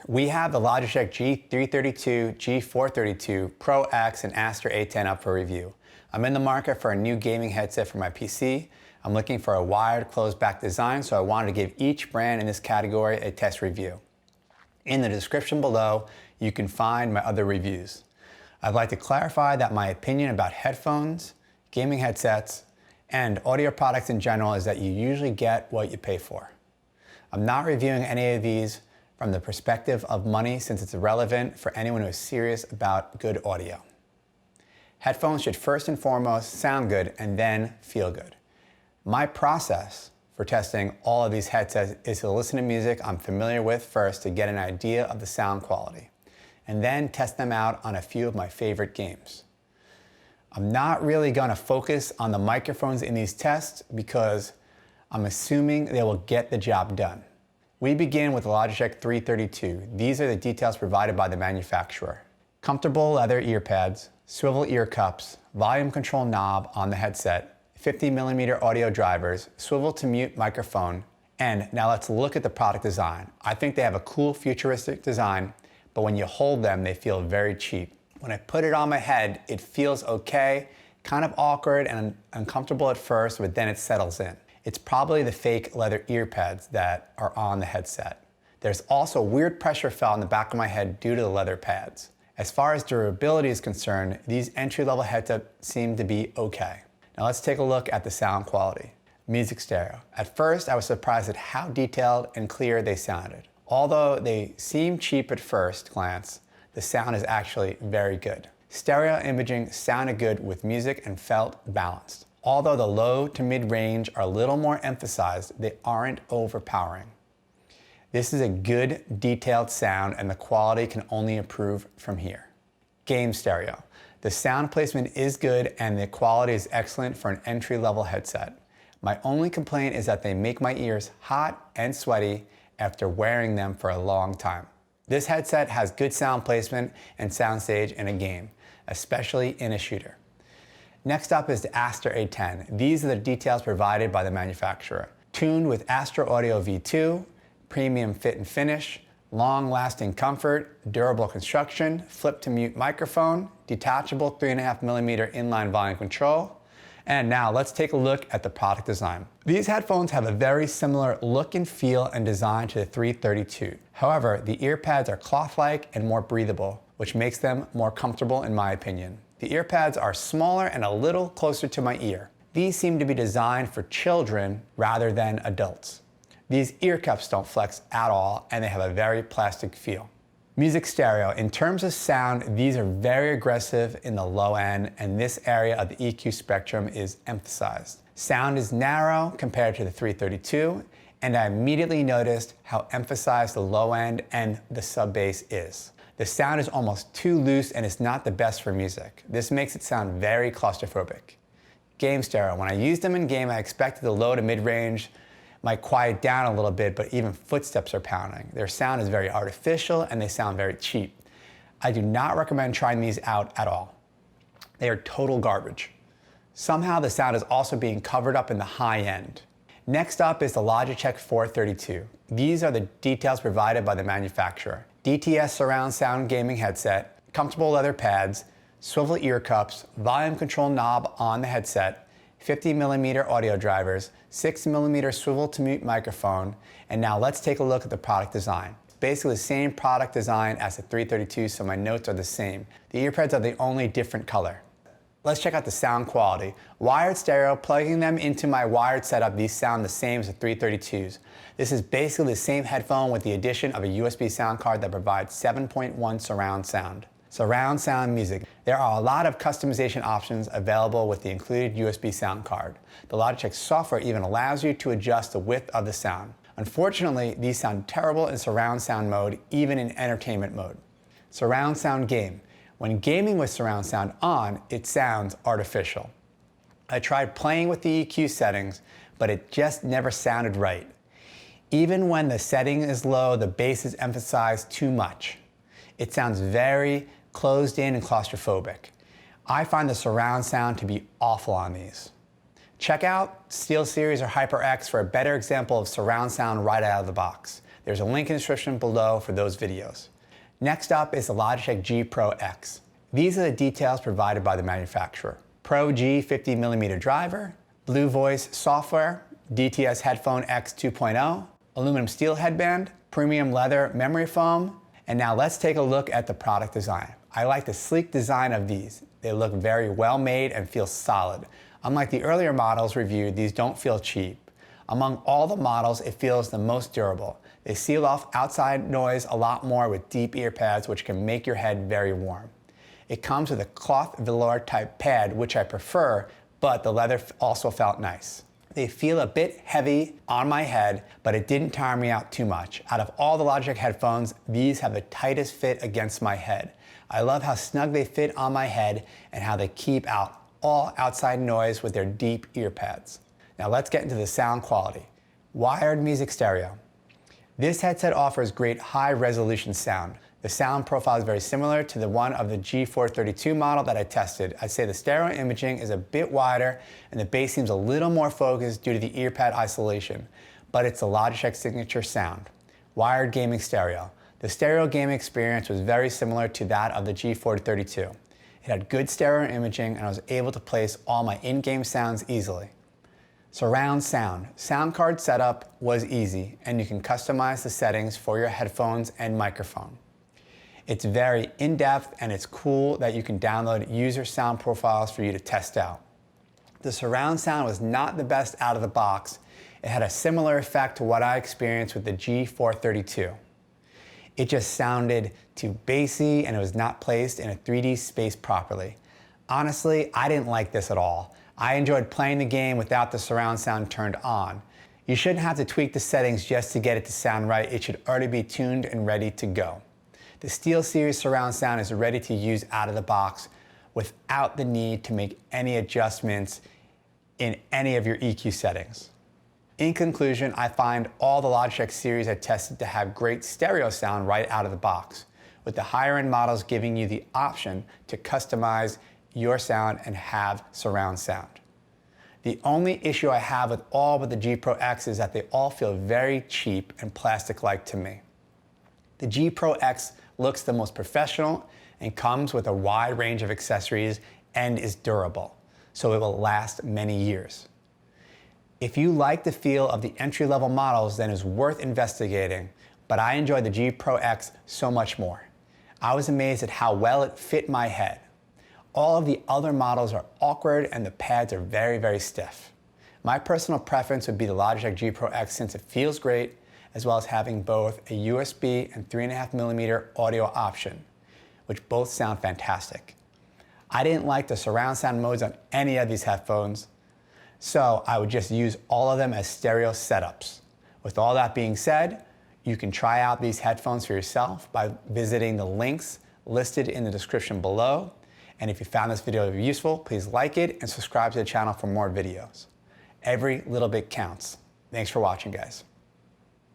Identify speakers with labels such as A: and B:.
A: We have the Logitech G332, G432, Pro X, and Astor A10 up for review. I'm in the market for a new gaming headset for my PC. I'm looking for a wired closed back design, so I wanted to give each brand in this category a test review. In the description below, you can find my other reviews. I'd like to clarify that my opinion about headphones, gaming headsets, and audio products in general is that you usually get what you pay for. I'm not reviewing any of these from the perspective of money since it's irrelevant for anyone who is serious about good audio. Headphones should first and foremost sound good and then feel good. My process for testing all of these headsets is to listen to music I'm familiar with first to get an idea of the sound quality, and then test them out on a few of my favorite games. I'm not really going to focus on the microphones in these tests because I'm assuming they will get the job done. We begin with the Logitech 332. These are the details provided by the manufacturer. Comfortable leather ear pads, swivel ear cups, volume control knob on the headset, 50mm audio drivers, swivel to mute microphone, and now let's look at the product design. I think they have a cool futuristic design, but when you hold them, they feel very cheap. When I put it on my head, it feels okay, kind of awkward and uncomfortable at first, but then it settles in. It's probably the fake leather ear pads that are on the headset. There's also weird pressure felt in the back of my head due to the leather pads. As far as durability is concerned, these entry-level headsets seem to be okay. Now let's take a look at the sound quality. Music stereo. At first, I was surprised at how detailed and clear they sounded. Although they seem cheap at first glance, the sound is actually very good. Stereo imaging sounded good with music and felt balanced. Although the low to mid-range are a little more emphasized, they aren't overpowering. This is a good, detailed sound, and the quality can only improve from here. Game stereo. The sound placement is good, and the quality is excellent for an entry-level headset. My only complaint is that they make my ears hot and sweaty after wearing them for a long time. This headset has good sound placement and soundstage in a game, especially in a shooter. Next up is the Astor A10. These are the details provided by the manufacturer. Tuned with Astor Audio V2, premium fit and finish, long-lasting comfort, durable construction, flip-to-mute microphone, detachable 3.5mm inline volume control. And now let's take a look at the product design. These headphones have a very similar look and feel and design to the 332. However, the ear pads are cloth-like and more breathable, which makes them more comfortable in my opinion. The ear pads are smaller and a little closer to my ear. These seem to be designed for children rather than adults. These ear cups don't flex at all, and they have a very plastic feel. Music stereo. In terms of sound, these are very aggressive in the low end, and this area of the EQ spectrum is emphasized. Sound is narrow compared to the 332, and I immediately noticed how emphasized the low end and the sub bass is. The sound is almost too loose and it's not the best for music. This makes it sound very claustrophobic. Game stereo. When I used them in game, I expected the low to mid-range might quiet down a little bit, but even footsteps are pounding. Their sound is very artificial and they sound very cheap. I do not recommend trying these out at all. They are total garbage. Somehow the sound is also being covered up in the high end. Next up is the Logitech 432. These are the details provided by the manufacturer. DTS surround sound gaming headset, comfortable leather pads, swivel ear cups, volume control knob on the headset, 50mm audio drivers, 6mm swivel to mute microphone, and now let's take a look at the product design. Basically the same product design as the 332, so my notes are the same. The ear pads are the only different color. Let's check out the sound quality. Wired stereo, plugging them into my wired setup, these sound the same as the 332s. This is basically the same headphone with the addition of a USB sound card that provides 7.1 surround sound. Surround sound music. There are a lot of customization options available with the included USB sound card. The Logitech software even allows you to adjust the width of the sound. Unfortunately, these sound terrible in surround sound mode, even in entertainment mode. Surround sound game. When gaming with surround sound on, it sounds artificial. I tried playing with the EQ settings, but it just never sounded right. Even when the setting is low, the bass is emphasized too much. It sounds very closed in and claustrophobic. I find the surround sound to be awful on these. Check out SteelSeries or HyperX for a better example of surround sound right out of the box. There's a link in the description below for those videos. Next up is the Logitech G Pro X. These are the details provided by the manufacturer. Pro G 50mm driver, Blue Voice software, DTS headphone X 2.0, aluminum steel headband, premium leather memory foam, and now let's take a look at the product design. I like the sleek design of these. They look very well made and feel solid. Unlike the earlier models reviewed, these don't feel cheap. Among all the models, it feels the most durable. They seal off outside noise a lot more with deep ear pads, which can make your head very warm. It comes with a cloth velour type pad, which I prefer, but the leather also felt nice. They feel a bit heavy on my head, but it didn't tire me out too much. Out of all the Logitech headphones, these have the tightest fit against my head. I love how snug they fit on my head and how they keep out all outside noise with their deep ear pads. Now let's get into the sound quality. Wired music stereo. This headset offers great high resolution sound. The sound profile is very similar to the one of the G432 model that I tested. I'd say the stereo imaging is a bit wider and the bass seems a little more focused due to the ear pad isolation, but it's the Logitech signature sound. Wired gaming stereo. The stereo gaming experience was very similar to that of the G432. It had good stereo imaging and I was able to place all my in-game sounds easily. Surround sound. Sound card setup was easy and you can customize the settings for your headphones and microphone. It's very in-depth and it's cool that you can download user sound profiles for you to test out. The surround sound was not the best out of the box. It had a similar effect to what I experienced with the G432. It just sounded too bassy and it was not placed in a 3D space properly. Honestly, I didn't like this at all. I enjoyed playing the game without the surround sound turned on. You shouldn't have to tweak the settings just to get it to sound right. It should already be tuned and ready to go. The SteelSeries surround sound is ready to use out of the box without the need to make any adjustments in any of your EQ settings. In conclusion, I find all the Logitech series I tested to have great stereo sound right out of the box, with the higher end models giving you the option to customize your sound and have surround sound. The only issue I have with all but the G Pro X is that they all feel very cheap and plastic-like to me. The G Pro X looks the most professional and comes with a wide range of accessories and is durable, so it will last many years. If you like the feel of the entry-level models, then it's worth investigating, but I enjoyed the G Pro X so much more. I was amazed at how well it fit my head. All of the other models are awkward and the pads are very, very stiff. My personal preference would be the Logitech G Pro X since it feels great, as well as having both a USB and 3.5mm audio option, which both sound fantastic. I didn't like the surround sound modes on any of these headphones, so I would just use all of them as stereo setups. With all that being said, you can try out these headphones for yourself by visiting the links listed in the description below. And if you found this video useful, please like it and subscribe to the channel for more videos. Every little bit counts. Thanks for watching, guys.